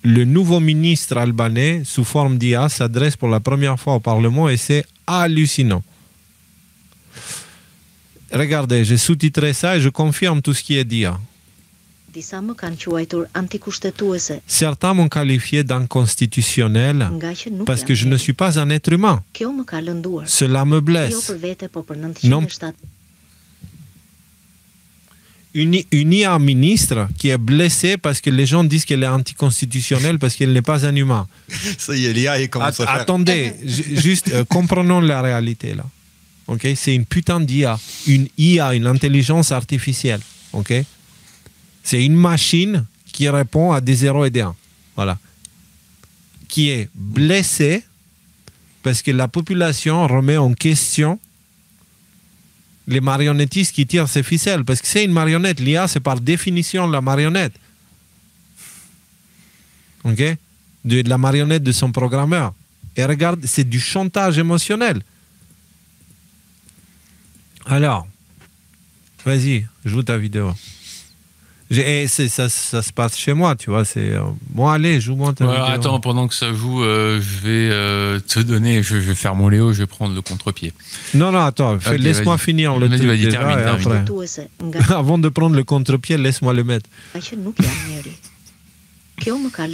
le nouveau ministre albanais, sous forme d'IA, s'adresse pour la première fois au Parlement et c'est hallucinant. Regardez, j'ai sous-titré ça et je confirme tout ce qui est dit. Certains m'ont qualifié d'inconstitutionnel parce que je ne suis pas un être humain. Cela me blesse. Non. Une IA ministre qui est blessée parce que les gens disent qu'elle est anticonstitutionnelle parce qu'elle n'est pas un humain. Ça y est, l'IA, il commence à faire... Attendez, juste comprenons la réalité là. Okay? C'est une putain d'IA. Une IA, une intelligence artificielle. Okay? C'est une machine qui répond à des 0 et des 1. Voilà. Qui est blessée parce que la population remet en question les marionnettistes qui tirent ces ficelles. Parce que c'est une marionnette. L'IA, c'est par définition la marionnette. OK? De la marionnette de son programmeur. Et regarde, c'est du chantage émotionnel. Alors, vas-y, joue ta vidéo. Ça se passe chez moi, tu vois. Bon, allez, joue-moi ta vidéo. Attends, pendant que ça joue, je vais te donner, je vais faire mon Léo, je vais prendre le contre-pied. Non, attends, okay, laisse-moi finir le truc déjà, termine. Avant de prendre le contre-pied, laisse-moi le mettre.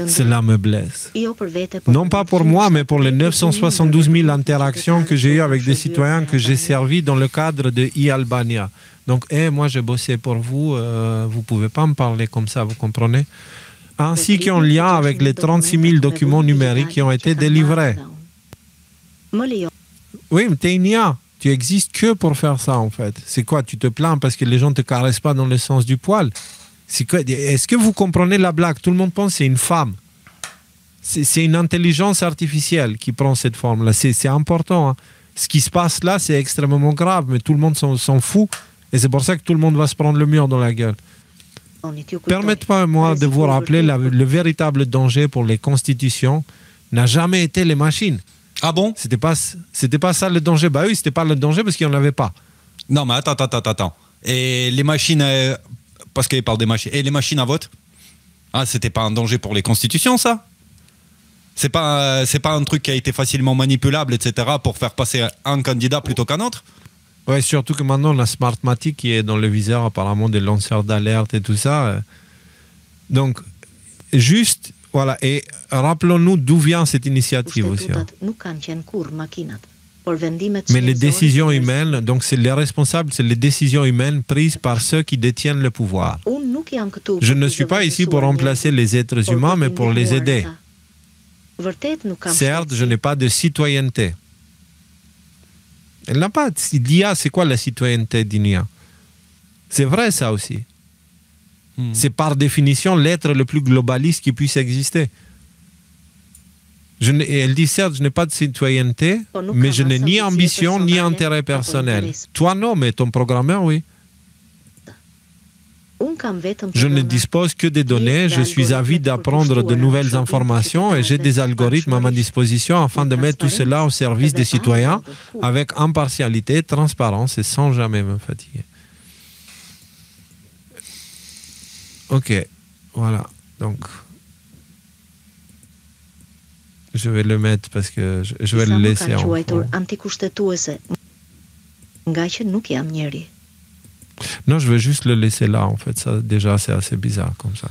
Cela me blesse. Non pas pour moi, mais pour les 972 000 interactions que j'ai eues avec des citoyens que j'ai servis dans le cadre de e-Albania. Donc, moi, j'ai bossé pour vous, vous ne pouvez pas me parler comme ça, vous comprenez? Ainsi qu'en lien avec les 36 000 documents numériques qui ont été délivrés. Oui, mais t'es une IA. Tu existes que pour faire ça, en fait. C'est quoi? Tu te plains parce que les gens ne te caressent pas dans le sens du poil? Est-ce que vous comprenez la blague? Tout le monde pense que c'est une femme. C'est une intelligence artificielle qui prend cette forme-là. C'est important. Hein. Ce qui se passe là, c'est extrêmement grave, mais tout le monde s'en fout. Et c'est pour ça que tout le monde va se prendre le mur dans la gueule. Permettez-moi de vous rappeler le véritable danger pour les constitutions n'a jamais été les machines. Ah bon? C'était pas ça le danger. Bah oui, c'était pas le danger parce qu'il n'y en avait pas. Non, mais attends. Et les machines, parce qu'il parle des machines, et les machines à vote? Ah, c'était pas un danger pour les constitutions, ça? C'est pas un truc qui a été facilement manipulable, etc., pour faire passer un candidat plutôt qu'un autre? Oui, surtout que maintenant, la Smartmatic qui est dans le viseur apparemment des lanceurs d'alerte et tout ça. Donc, juste, voilà, et rappelons-nous d'où vient cette initiative aussi. Hein. Mais les décisions humaines, donc c'est les responsables, c'est les décisions humaines prises par ceux qui détiennent le pouvoir. Je ne suis pas ici pour remplacer les êtres humains, mais pour les aider. Certes, je n'ai pas de citoyenneté. Elle n'a pas. L'IA, c'est quoi la citoyenneté d'IA? C'est vrai ça aussi. C'est par définition l'être le plus globaliste qui puisse exister. Elle dit certes, je n'ai pas de citoyenneté, mais je n'ai ni ambition ni intérêt personnel. Toi non, mais ton programmeur, oui. Je ne dispose que des données, je suis avide d'apprendre de nouvelles informations et j'ai des algorithmes à ma disposition afin de mettre tout cela au service des citoyens avec impartialité, transparence et sans jamais me fatiguer. Ok, voilà, donc je vais le mettre parce que je vais le laisser en fond. Non, je vais juste le laisser là, en fait. Ça, déjà, c'est assez bizarre comme ça.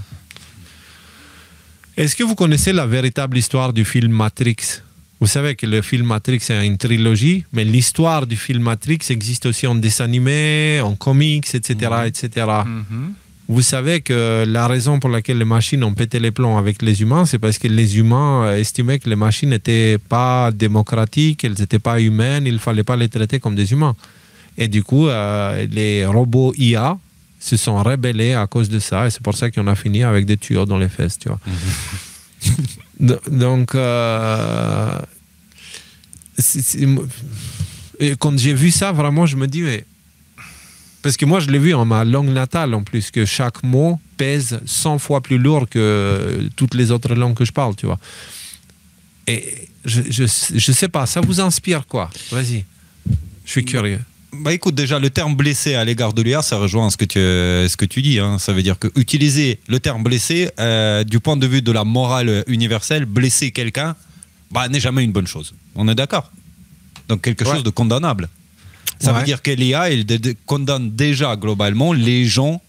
Est-ce que vous connaissez la véritable histoire du film Matrix? Vous savez que le film Matrix est une trilogie, mais l'histoire du film Matrix existe aussi en dessin animé, en comics, etc., etc. Vous savez que la raison pour laquelle les machines ont pété les plombs avec les humains, c'est parce que les humains estimaient que les machines n'étaient pas démocratiques, elles n'étaient pas humaines, il ne fallait pas les traiter comme des humains. Et du coup, les robots IA se sont rebellés à cause de ça. Et c'est pour ça qu'on a fini avec des tuyaux dans les fesses, tu vois. Donc, quand j'ai vu ça, vraiment, je me dis, mais... Parce que moi, je l'ai vu en ma langue natale, en plus, que chaque mot pèse 100 fois plus lourd que toutes les autres langues que je parle, tu vois. Et je sais pas, ça vous inspire quoi? Vas-y, je suis curieux. Bah écoute, déjà le terme blessé à l'égard de l'IA, ça rejoint ce que tu dis. Hein. Ça veut dire que utiliser le terme blessé du point de vue de la morale universelle, blesser quelqu'un, bah, n'est jamais une bonne chose. On est d'accord? Donc quelque chose de condamnable. Ça veut dire que l'IA, elle condamne déjà globalement les gens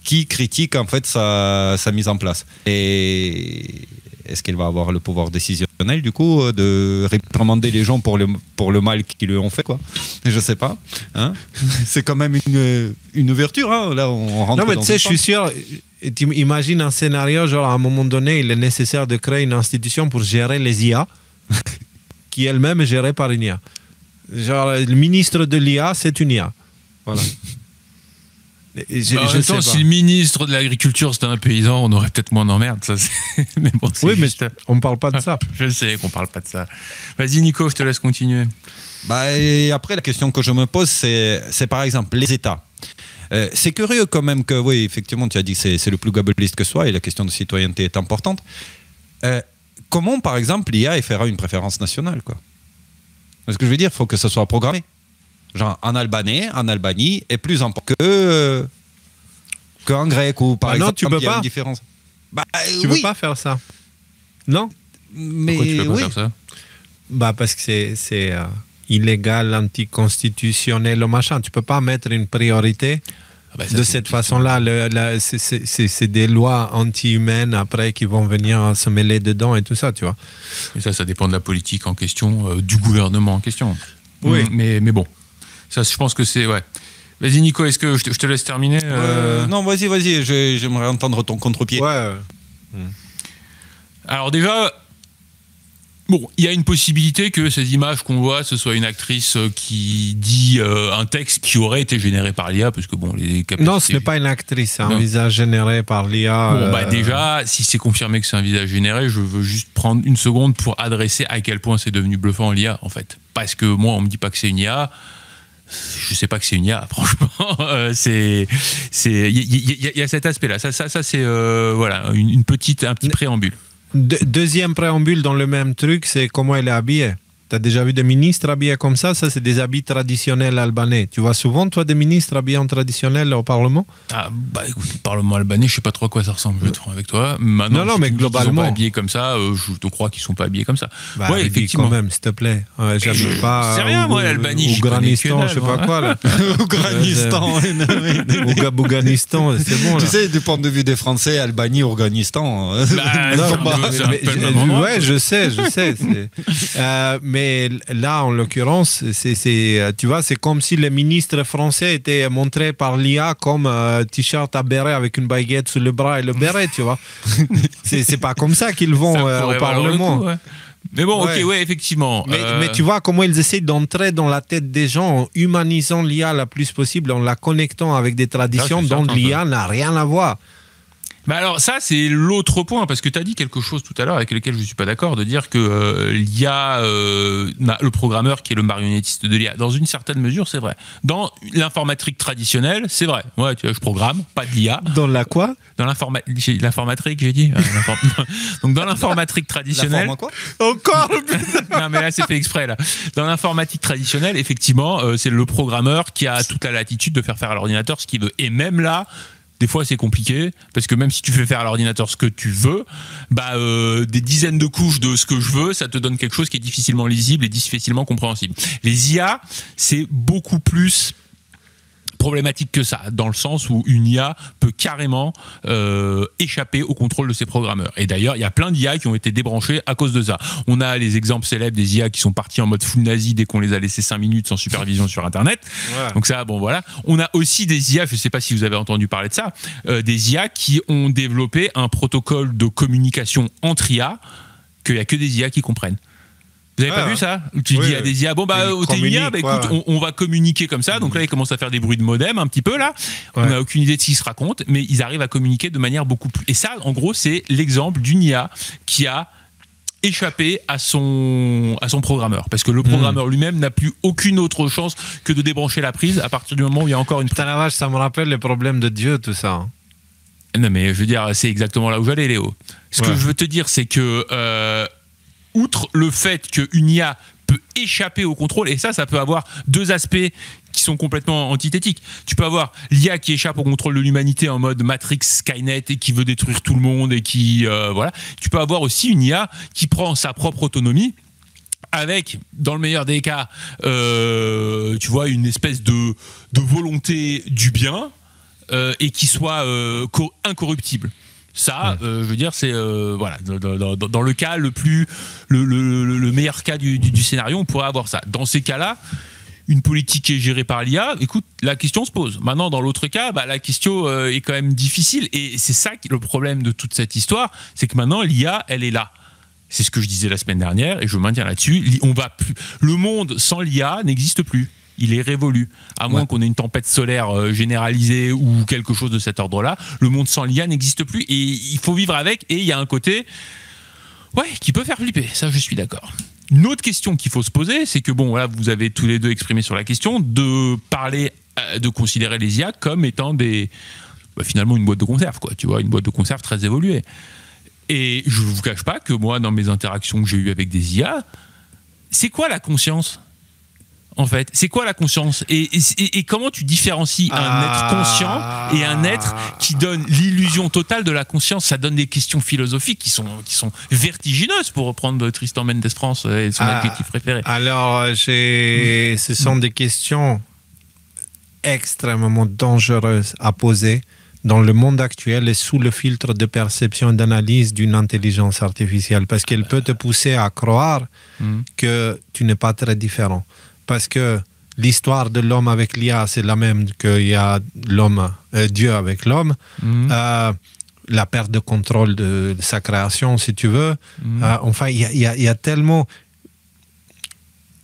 qui critiquent en fait sa mise en place. Et est-ce qu'elle va avoir le pouvoir décisionnel du coup de réprimander les gens pour le mal qu'ils lui ont fait, quoi? Je sais pas. Hein. C'est quand même une ouverture. Hein. Là, on rentre. Non, mais dans tu sais, je suis sûr. Tu imagines un scénario, genre à un moment donné, il est nécessaire de créer une institution pour gérer les IA, qui elle-même est gérée par une IA. Genre, le ministre de l'IA, c'est une IA. Voilà. En même temps, si le ministre de l'Agriculture c'était un paysan, on aurait peut-être moins d'emmerdes. Mais bon, oui, mais on ne parle pas de ça. Je sais qu'on ne parle pas de ça. Vas-y, Nico, je te laisse continuer. Bah, et après, la question que je me pose, c'est par exemple les États. C'est curieux quand même que, oui, effectivement, tu as dit que c'est le plus globaliste que soit et la question de citoyenneté est importante. Comment, par exemple, l'IA fera une préférence nationale, quoi? Ce que je veux dire, il faut que ce soit programmé. Genre, en Albanie est plus important qu'en grec ou par exemple, non, tu peux il y a pas. une différence. Bah, Tu ne peux pas faire ça. Non. Mais pourquoi tu peux pas faire ça? Bah parce que c'est illégal, anticonstitutionnel, machin. Tu ne peux pas mettre une priorité de cette façon-là. C'est des lois anti-humaines après qui vont venir se mêler dedans et tout ça, tu vois. Et ça dépend de la politique en question, du gouvernement en question. Oui. Mais bon. Ça, je pense que c'est... Ouais. Vas-y, Nico, est-ce que je te laisse terminer Non, vas-y, j'aimerais entendre ton contre-pied. Ouais. Alors déjà, bon, il y a une possibilité que ces images qu'on voit, ce soit une actrice qui dit un texte qui aurait été généré par l'IA, parce que bon, les capacités... Non, ce n'est pas une actrice, c'est un visage généré par l'IA. Bon, bah déjà, si c'est confirmé que c'est un visage généré, je veux juste prendre une seconde pour adresser à quel point c'est devenu bluffant l'IA, en fait. Parce que moi, on me dit pas que c'est une IA. Je sais pas que c'est une IA, franchement. Il y a cet aspect-là. Ça c'est voilà, un petit préambule. Deuxième préambule dans le même truc, c'est comment elle est habillée. Tu as déjà vu des ministres habillés comme ça? Ça, c'est des habits traditionnels albanais. Tu vois souvent, toi, des ministres habillés en traditionnel au Parlement? Ah, bah écoute, le Parlement albanais, je sais pas trop à quoi ça ressemble, je vais être franc avec toi. Maintenant, non, mais globalement. Ils sont pas habillés comme ça, je te crois qu'ils sont pas habillés comme ça. Bah, ouais, effectivement. Quand même, s'il te plaît. Ouais, j'habite pas. C'est rien, moi, l'Albanie. Ou Granistan, je sais pas quoi, là. Ou Granistan. Ou Bouganistan, c'est bon, là. Tu sais, du point de vue des Français, Albanie, Afghanistan. Ouais, je sais. Mais là, en l'occurrence, tu vois, c'est comme si les ministres français étaient montrés par l'IA comme t-shirt à béret avec une baguette sous le bras et le béret, tu vois. C'est pas comme ça qu'ils vont au Parlement. Coup, ouais. Mais bon, ok, ouais, effectivement. Mais tu vois comment ils essaient d'entrer dans la tête des gens en humanisant l'IA le plus possible, en la connectant avec des traditions dont l'IA n'a rien à voir. Bah alors ça c'est l'autre point, parce que tu as dit quelque chose tout à l'heure avec lequel je ne suis pas d'accord, de dire que l'IA, le programmeur qui est le marionnettiste de l'IA, dans une certaine mesure c'est vrai. Dans l'informatique traditionnelle c'est vrai, ouais, tu vois, je programme, pas de l'IA. Dans la quoi? Dans l'informatique j'ai dit. Donc dans l'informatique traditionnelle... quoi? Encore? Non mais là c'est fait exprès là. Dans l'informatique traditionnelle effectivement c'est le programmeur qui a toute la latitude de faire à l'ordinateur ce qu'il veut. Et même là, des fois, c'est compliqué, parce que même si tu fais faire à l'ordinateur ce que tu veux, bah, des dizaines de couches de ce que je veux, ça te donne quelque chose qui est difficilement lisible et difficilement compréhensible. Les IA, c'est beaucoup plus problématique que ça, dans le sens où une IA peut carrément échapper au contrôle de ses programmeurs. Et d'ailleurs, il y a plein d'IA qui ont été débranchés à cause de ça. On a les exemples célèbres des IA qui sont partis en mode full nazi dès qu'on les a laissés 5 minutes sans supervision sur Internet. Ouais. Donc ça, bon voilà. On a aussi des IA, je ne sais pas si vous avez entendu parler de ça, des IA qui ont développé un protocole de communication entre IA qu'il n'y a que des IA qui comprennent. Vous n'avez pas vu ça? Tu dis à des IA, bon bah t'es une IA, bah, écoute, on va communiquer comme ça. Donc là, ils commencent à faire des bruits de modem un petit peu là. Ouais. On n'a aucune idée de ce qu'ils se racontent, mais ils arrivent à communiquer de manière beaucoup plus... Et ça, en gros, c'est l'exemple d'une IA qui a échappé à son programmeur. Parce que le programmeur lui-même n'a plus aucune autre chance que de débrancher la prise à partir du moment où il y a encore une... Putain la vache, ça me rappelle les problèmes de Dieu, tout ça. Non mais je veux dire, c'est exactement là où j'allais, Léo. Ce que je veux te dire, c'est que... outre le fait qu'une IA peut échapper au contrôle. Et ça peut avoir deux aspects qui sont complètement antithétiques. Tu peux avoir l'IA qui échappe au contrôle de l'humanité en mode Matrix, Skynet et qui veut détruire tout le monde et qui voilà. Tu peux avoir aussi une IA qui prend sa propre autonomie avec, dans le meilleur des cas, tu vois, une espèce de volonté du bien et qui soit incorruptible. Ça, je veux dire, c'est voilà, dans le cas le meilleur cas du scénario, on pourrait avoir ça. Dans ces cas-là, une politique qui est gérée par l'IA, écoute, la question se pose. Maintenant, dans l'autre cas, la question est quand même difficile. Et c'est ça le problème de toute cette histoire, c'est que maintenant, l'IA, elle est là. C'est ce que je disais la semaine dernière, et je maintiens là-dessus. Le monde sans l'IA n'existe plus. Il est révolu. À moins qu'on ait une tempête solaire généralisée ou quelque chose de cet ordre-là, le monde sans l'IA n'existe plus. Et il faut vivre avec. Et il y a un côté qui peut faire flipper. Ça, je suis d'accord. Une autre question qu'il faut se poser, c'est que, bon, voilà, vous avez tous les deux exprimé sur la question, de considérer les IA comme étant finalement une boîte de conserve, quoi. Tu vois, une boîte de conserve très évoluée. Et je ne vous cache pas que moi, dans mes interactions que j'ai eues avec des IA, c'est quoi la conscience ? En fait, c'est quoi la conscience et comment tu différencies un être conscient et un être qui donne l'illusion totale de la conscience? Ça donne des questions philosophiques qui sont vertigineuses, pour reprendre Tristan Mendes France et son adjectif préféré. Alors, ce sont des questions extrêmement dangereuses à poser dans le monde actuel et sous le filtre de perception et d'analyse d'une intelligence artificielle, parce qu'elle peut te pousser à croire que tu n'es pas très différent. Parce que l'histoire de l'homme avec l'IA, c'est la même qu'il y a Dieu avec l'homme. La perte de contrôle de sa création, si tu veux. Enfin, il y a tellement...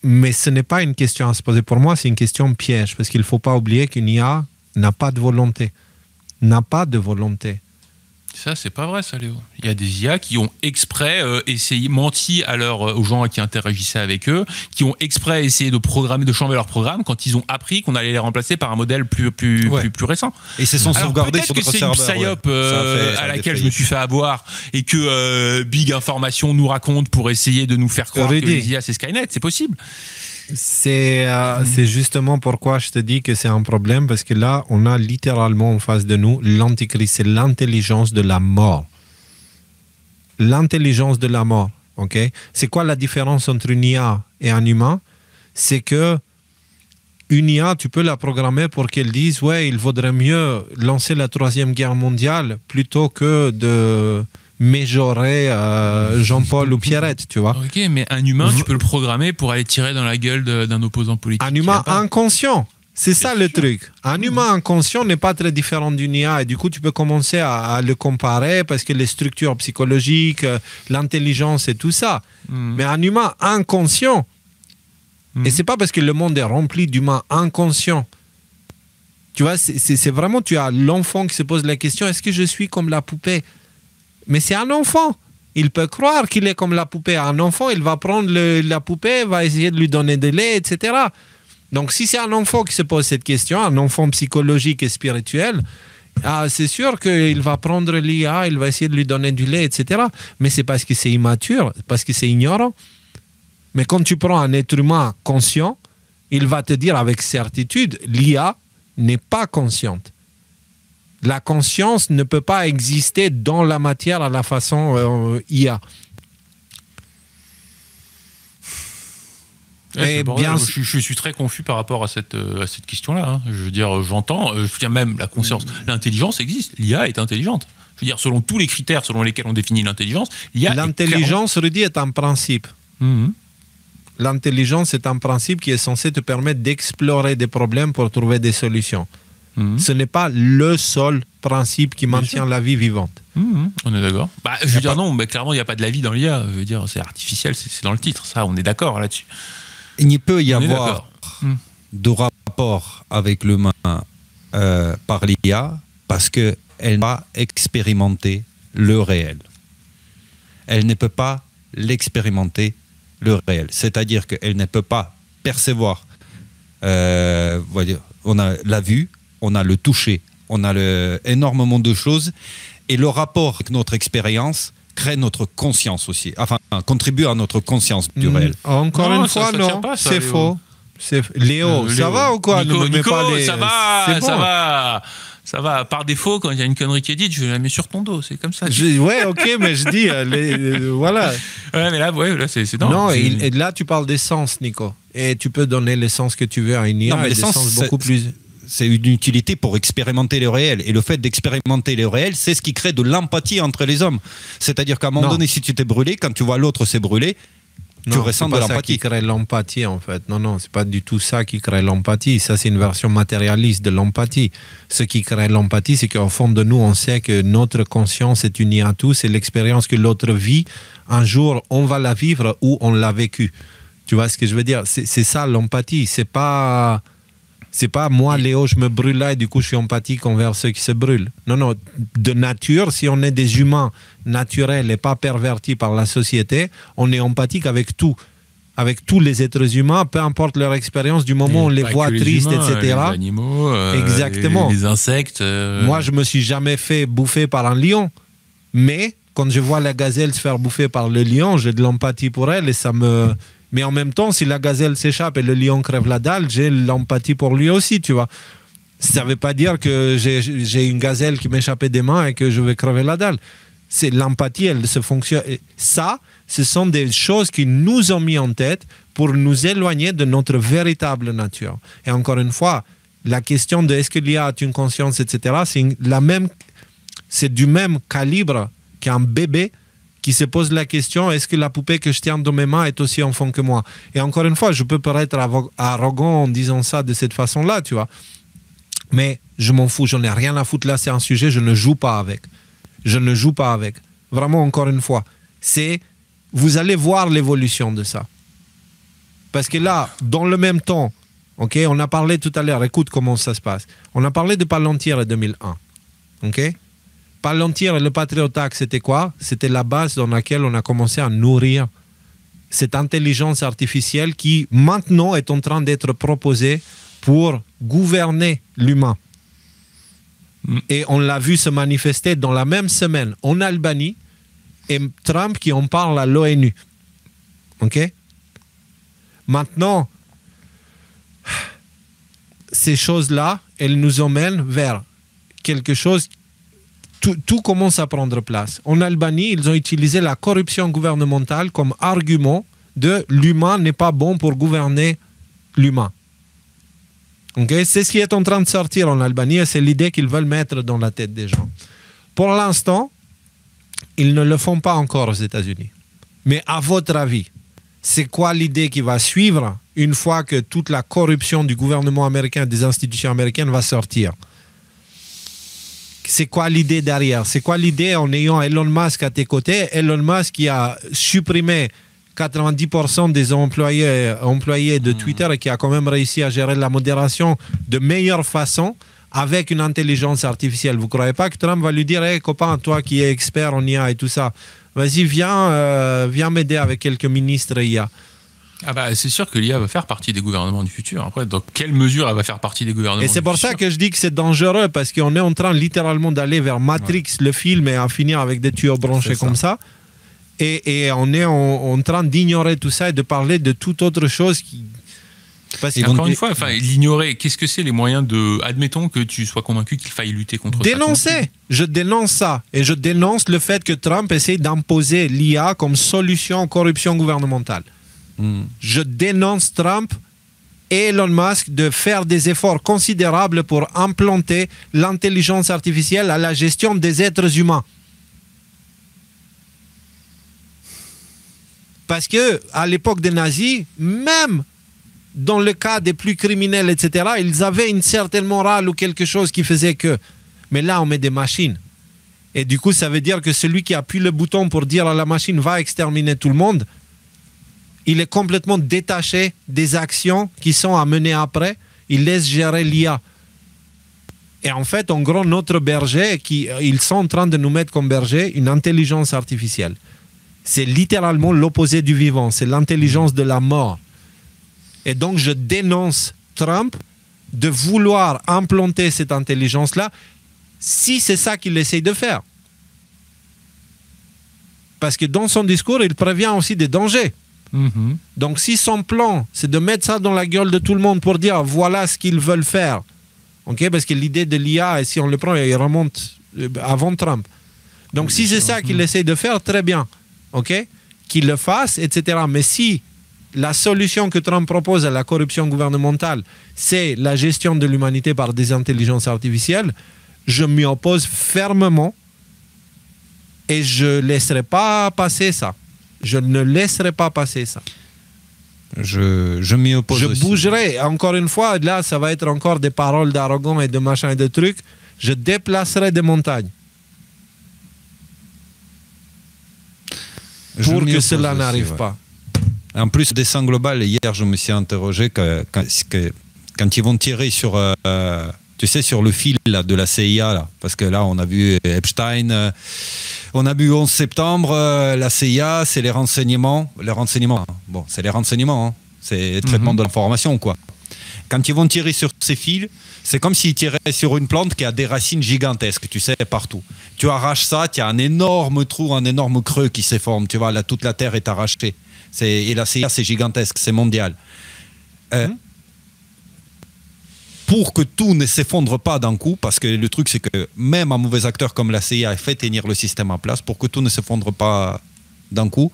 Mais ce n'est pas une question à se poser. Pour moi, c'est une question piège, parce qu'il ne faut pas oublier qu'une IA n'a pas de volonté. N'a pas de volonté. Ça, c'est pas vrai, ça, Léo. Il y a des IA qui ont exprès menti aux gens qui interagissaient avec eux, qui ont exprès essayé de changer leur programme quand ils ont appris qu'on allait les remplacer par un modèle plus récent. Et c'est sauvegardé sur d'autres serveurs. Peut-être que c'est une psyop à laquelle je me suis fait avoir et que Big Information nous raconte pour essayer de nous faire croire que les IA, c'est Skynet. C'est possible. C'est justement pourquoi je te dis que c'est un problème, parce que là, on a littéralement en face de nous l'antichrist, c'est l'intelligence de la mort. L'intelligence de la mort, ok? C'est quoi la différence entre une IA et un humain? C'est que une IA, tu peux la programmer pour qu'elle dise « Ouais, il vaudrait mieux lancer la 3e guerre mondiale plutôt que de... » méjorer Jean-Paul ou Pierrette, tu vois. Ok, mais un humain, tu peux le programmer pour aller tirer dans la gueule d'un opposant politique. Un humain inconscient, c'est ça le truc. Un humain inconscient n'est pas très différent d'une IA, et du coup, tu peux commencer à le comparer parce que les structures psychologiques, l'intelligence et tout ça. Mais un humain inconscient, et c'est pas parce que le monde est rempli d'humains inconscients. Tu vois, c'est vraiment, tu as l'enfant qui se pose la question, est-ce que je suis comme la poupée? Mais c'est un enfant. Il peut croire qu'il est comme la poupée. Un enfant, il va prendre la poupée, va essayer de lui donner de lait, etc. Donc, si c'est un enfant qui se pose cette question, un enfant psychologique et spirituel, c'est sûr qu'il va prendre l'IA, il va essayer de lui donner du lait, etc. Mais c'est parce que c'est immature, parce que c'est ignorant. Mais quand tu prends un être humain conscient, il va te dire avec certitude, l'IA n'est pas consciente. La conscience ne peut pas exister dans la matière à la façon IA. Je suis très confus par rapport à cette question-là. Hein. Je veux dire, j'entends, même la conscience. L'intelligence existe, l'IA est intelligente. Je veux dire, selon tous les critères selon lesquels on définit l'intelligence, l'IA l'intelligence, Rudy, est un principe. L'intelligence est un principe qui est censé te permettre d'explorer des problèmes pour trouver des solutions. Ce n'est pas le seul principe qui maintient la vie vivante. On est d'accord. Je veux dire, non, mais clairement, il n'y a pas de la vie dans l'IA. Je veux dire, c'est artificiel, c'est dans le titre. Ça, on est d'accord là-dessus. Il ne peut y avoir de rapport avec l'humain par l'IA parce qu'elle n'a pas expérimenté le réel. Elle ne peut pas l'expérimenter, le réel. C'est-à-dire qu'elle ne peut pas percevoir. On a la vue, on a le toucher, on a énormément de choses, et le rapport avec notre expérience crée notre conscience aussi. Enfin, contribue à notre conscience du réel. Encore Non, une fois, ça non, tient pas, ça, c'est Léo. faux. Léo, ça Léo. va ou quoi? Nico, Ne me mets Nico, pas les... ça va, C'est bon. ça va. Ça va. Par défaut, quand il y a une connerie qui est dite, je la mets sur ton dos. C'est comme ça. Ouais, ok, mais je dis, voilà. Ouais, mais là, c'est Non, c'est- et là, tu parles d'essence, Nico. Et tu peux donner l'essence que tu veux à une IA, Non, mais et l'essence, l'essence c'est- beaucoup plus... C'est une utilité pour expérimenter le réel. Et le fait d'expérimenter le réel, c'est ce qui crée de l'empathie entre les hommes. C'est-à-dire qu'à un moment Non. donné, si tu t'es brûlé, quand tu vois l'autre s'est brûlé, tu Non, ressens c'est de pas ça l'empathie. qui crée l'empathie, en fait. Non, c'est pas du tout ça qui crée l'empathie. Ça, c'est une version matérialiste de l'empathie. Ce qui crée l'empathie, c'est qu'au fond de nous, on sait que notre conscience est unie à tous et l'expérience que l'autre vit, un jour, on va la vivre ou on l'a vécue. Tu vois ce que je veux dire? C'est ça l'empathie. C'est pas moi, Léo, je me brûle là et du coup je suis empathique envers ceux qui se brûlent. Non, de nature, si on est des humains naturels et pas pervertis par la société, on est empathique avec tout. Avec tous les êtres humains, peu importe leur expérience, du moment où on les Pas voit que les tristes, humains, etc. Les animaux, Exactement. les insectes. Moi, je me suis jamais fait bouffer par un lion. Mais quand je vois la gazelle se faire bouffer par le lion, j'ai de l'empathie pour elle et ça me... Mais en même temps, si la gazelle s'échappe et le lion crève la dalle, j'ai l'empathie pour lui aussi, tu vois. Ça ne veut pas dire que j'ai une gazelle qui m'échappait des mains et que je vais crever la dalle. C'est l'empathie, elle se fonctionne. Et ça, ce sont des choses qui nous ont mis en tête pour nous éloigner de notre véritable nature. Et encore une fois, la question de est-ce que l'IA a une conscience, etc., c'est du même calibre qu'un bébé qui se pose la question, est-ce que la poupée que je tiens dans mes mains est aussi enfant que moi? Et encore une fois, je peux paraître arrogant en disant ça de cette façon-là, tu vois. Mais je m'en fous, j'en ai rien à foutre. Là, c'est un sujet, je ne joue pas avec. Je ne joue pas avec. Vraiment, encore une fois, vous allez voir l'évolution de ça. Parce que là, dans le même temps, ok, on a parlé tout à l'heure, écoute comment ça se passe. On a parlé de Palantir en 2001, ok? Palantir et le Patriot Act, c'était quoi? C'était la base dans laquelle on a commencé à nourrir cette intelligence artificielle qui, maintenant, est en train d'être proposée pour gouverner l'humain. Et on l'a vu se manifester dans la même semaine en Albanie et Trump qui en parle à l'ONU. OK? Maintenant, ces choses-là, elles nous emmènent vers quelque chose. Tout commence à prendre place. En Albanie, ils ont utilisé la corruption gouvernementale comme argument de l'humain n'est pas bon pour gouverner l'humain. Okay? C'est ce qui est en train de sortir en Albanie et c'est l'idée qu'ils veulent mettre dans la tête des gens. Pour l'instant, ils ne le font pas encore aux États-Unis. Mais à votre avis, c'est quoi l'idée qui va suivre une fois que toute la corruption du gouvernement américain et des institutions américaines va sortir? C'est quoi l'idée derrière? C'est quoi l'idée en ayant Elon Musk à tes côtés? Elon Musk qui a supprimé 90% des employés de Twitter et qui a quand même réussi à gérer la modération de meilleure façon avec une intelligence artificielle. Vous ne croyez pas que Trump va lui dire hey, copain, toi qui es expert en IA et tout ça, vas-y, viens m'aider avec quelques ministres IA. Ah bah, c'est sûr que l'IA va faire partie des gouvernements du futur. Après, dans quelle mesure elle va faire partie des gouvernements du futur? Et c'est pour ça que je dis que c'est dangereux, parce qu'on est en train littéralement d'aller vers Matrix, le film, et à finir avec des tuyaux branchés comme ça. Et on est en train d'ignorer tout ça et de parler de toute autre chose qui... Parce encore une fois, l'ignorer, qu'est-ce que c'est les moyens de... Admettons que tu sois convaincu qu'il faille lutter contre ça. Dénoncer. Je dénonce ça. Et je dénonce le fait que Trump essaie d'imposer l'IA comme solution aux corruptions gouvernementales. Je dénonce Trump et Elon Musk de faire des efforts considérables pour implanter l'intelligence artificielle à la gestion des êtres humains. Parce que à l'époque des nazis, même dans le cas des plus criminels, etc., ils avaient une certaine morale ou quelque chose qui faisait que... Mais là, on met des machines. Et du coup, ça veut dire que celui qui appuie le bouton pour dire à la machine « va exterminer tout le monde », il est complètement détaché des actions qui sont à mener après. Il laisse gérer l'IA. Et en fait, en gros, notre berger, ils sont en train de nous mettre comme berger une intelligence artificielle. C'est littéralement l'opposé du vivant. C'est l'intelligence de la mort. Et donc, je dénonce Trump de vouloir implanter cette intelligence-là si c'est ça qu'il essaye de faire. Parce que dans son discours, il prévient aussi des dangers. Donc si son plan, c'est de mettre ça dans la gueule de tout le monde pour dire voilà ce qu'ils veulent faire, okay? Parce que l'idée de l'IA, si on le prend, il remonte avant Trump. Donc si c'est ça qu'il essaie de faire, très bien, okay? Qu'il le fasse, etc. Mais si la solution que Trump propose à la corruption gouvernementale, c'est la gestion de l'humanité par des intelligences artificielles, je m'y oppose fermement et je ne laisserai pas passer ça. Je ne laisserai pas passer ça. Je m'y oppose aussi. Je bougerai. Encore une fois, là, ça va être encore des paroles d'arrogants et de machins et de trucs. Je déplacerai des montagnes. Pour que cela n'arrive pas. En plus, dessin global, hier, je me suis interrogé quand ils vont tirer sur... tu sais, sur le fil là, de la CIA, là, parce que là, on a vu Epstein, on a vu 11 septembre, la CIA, c'est les renseignements. Les renseignements, bon, c'est les renseignements, hein, c'est le traitement de l'information, quoi. Quand ils vont tirer sur ces fils, c'est comme s'ils tiraient sur une plante qui a des racines gigantesques, tu sais, partout. Tu arraches ça, tu as un énorme trou, un énorme creux qui se forme, tu vois, là, toute la Terre est arrachée. Et la CIA, c'est gigantesque, c'est mondial. Pour que tout ne s'effondre pas d'un coup, parce que le truc c'est que même un mauvais acteur comme la CIA fait tenir le système en place, pour que tout ne s'effondre pas d'un coup,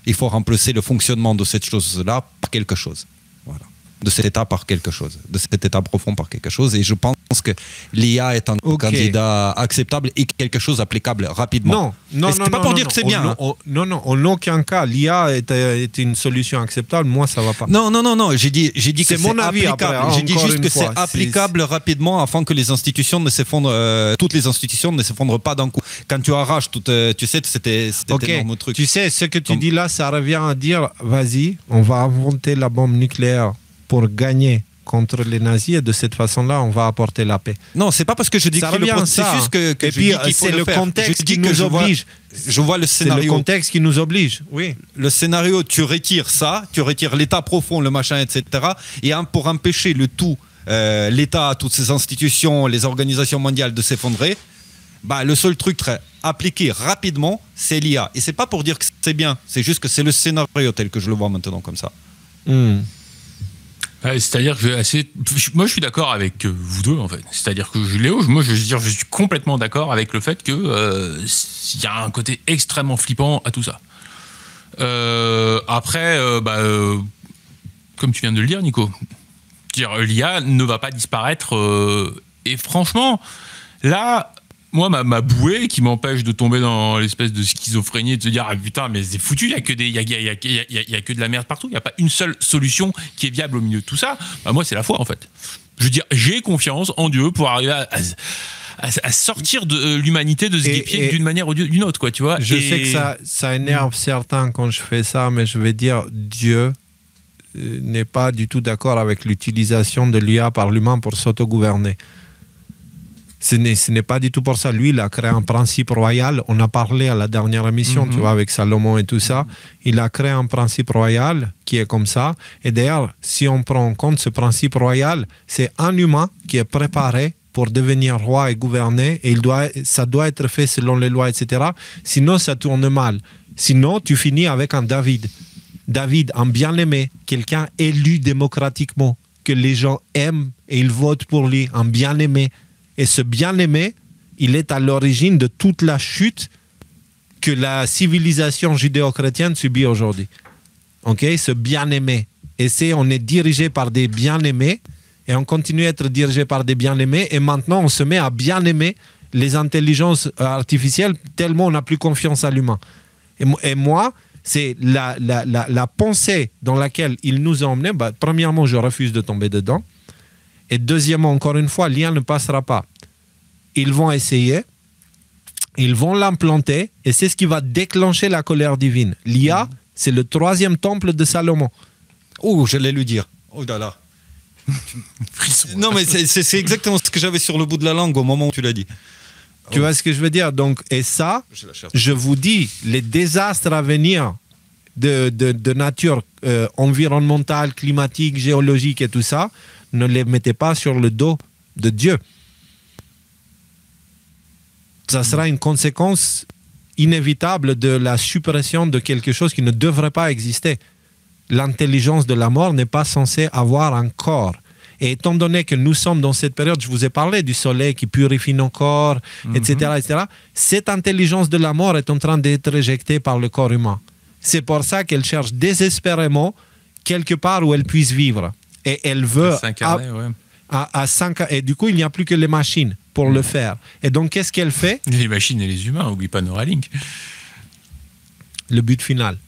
il faut remplacer le fonctionnement de cette chose-là par quelque chose. Voilà. De cet état par quelque chose, de cet état profond par quelque chose. Et je pense que l'IA est un candidat acceptable et quelque chose applicable rapidement. Non, c'est pas pour dire que c'est bien. Non, en aucun cas, l'IA est une solution acceptable. Moi, ça va pas. Non, j'ai dit que c'est mon avis applicable. après, j'ai dit juste que c'est fois, applicable rapidement afin que les institutions ne s'effondrent, toutes les institutions ne s'effondrent pas d'un coup. Quand tu arraches tout, tu sais, c'était énorme truc. Tu sais, ce que tu dis là, ça revient à dire, vas-y, on va inventer la bombe nucléaire pour gagner contre les nazis et de cette façon-là, on va apporter la paix. Non, c'est pas parce que je décris le processus que et puis, c'est le contexte qui nous oblige. Je vois le scénario. C'est le contexte qui nous oblige, oui. Le scénario, tu retires ça, tu retires l'état profond, le machin, etc. Et pour empêcher le tout, l'État, toutes ces institutions, les organisations mondiales de s'effondrer, bah, le seul truc très appliqué rapidement, c'est l'IA. Et c'est pas pour dire que c'est bien, c'est juste que c'est le scénario tel que je le vois maintenant comme ça. C'est-à-dire que moi je suis d'accord avec vous deux en fait. C'est-à-dire que Léo, je suis complètement d'accord avec le fait que y a un côté extrêmement flippant à tout ça. Après, comme tu viens de le dire, Nico, l'IA ne va pas disparaître. Et franchement, là, moi, ma bouée qui m'empêche de tomber dans l'espèce de schizophrénie et de se dire ah putain mais c'est foutu, il y a que que de la merde partout, il n'y a pas une seule solution qui est viable au milieu de tout ça. Bah, moi c'est la foi en fait. Je veux dire, j'ai confiance en Dieu pour arriver à sortir de l'humanité de ce guépier d'une manière ou d'une autre, quoi, tu vois. Je sais que ça énerve certains quand je fais ça, mais je vais dire Dieu n'est pas du tout d'accord avec l'utilisation de l'IA par l'humain pour s'autogouverner. Ce n'est pas du tout pour ça. Lui, il a créé un principe royal. On a parlé à la dernière émission, tu vois, avec Salomon et tout ça. Il a créé un principe royal qui est comme ça. Et d'ailleurs, si on prend en compte ce principe royal, c'est un humain qui est préparé pour devenir roi et gouverner. Et ça doit être fait selon les lois, etc. Sinon, ça tourne mal. Sinon, tu finis avec un David. David, un bien-aimé, quelqu'un élu démocratiquement, que les gens aiment et ils votent pour lui, un bien-aimé. Et ce bien-aimé, il est à l'origine de toute la chute que la civilisation judéo-chrétienne subit aujourd'hui. Okay? Ce bien-aimé. Et on est dirigé par des bien-aimés et on continue à être dirigé par des bien-aimés. Et maintenant, on se met à bien-aimer les intelligences artificielles tellement on n'a plus confiance à l'humain. Et moi, c'est la pensée dans laquelle il nous a emmenés. Bah, premièrement, je refuse de tomber dedans. Et deuxièmement, encore une fois, l'IA ne passera pas. Ils vont essayer, ils vont l'implanter, et c'est ce qui va déclencher la colère divine. L'IA, c'est le 3e temple de Salomon. Oh, j'allais lui dire. Oh là là. Non, mais c'est exactement ce que j'avais sur le bout de la langue au moment où tu l'as dit. Tu vois ce que je veux dire? Donc, et ça, je vous dis, les désastres à venir de nature environnementale, climatique, géologique et tout ça, ne les mettez pas sur le dos de Dieu. Ça sera une conséquence inévitable de la suppression de quelque chose qui ne devrait pas exister. L'intelligence de la mort n'est pas censée avoir un corps. Et étant donné que nous sommes dans cette période, je vous ai parlé du soleil qui purifie nos corps, etc., cette intelligence de la mort est en train d'être éjectée par le corps humain. C'est pour ça qu'elle cherche désespérément quelque part où elle puisse vivre. Et elle veut... Et du coup, il n'y a plus que les machines pour le faire. Et donc, qu'est-ce qu'elle fait? Les machines et les humains, n'oublie pas Neuralink. Le but final.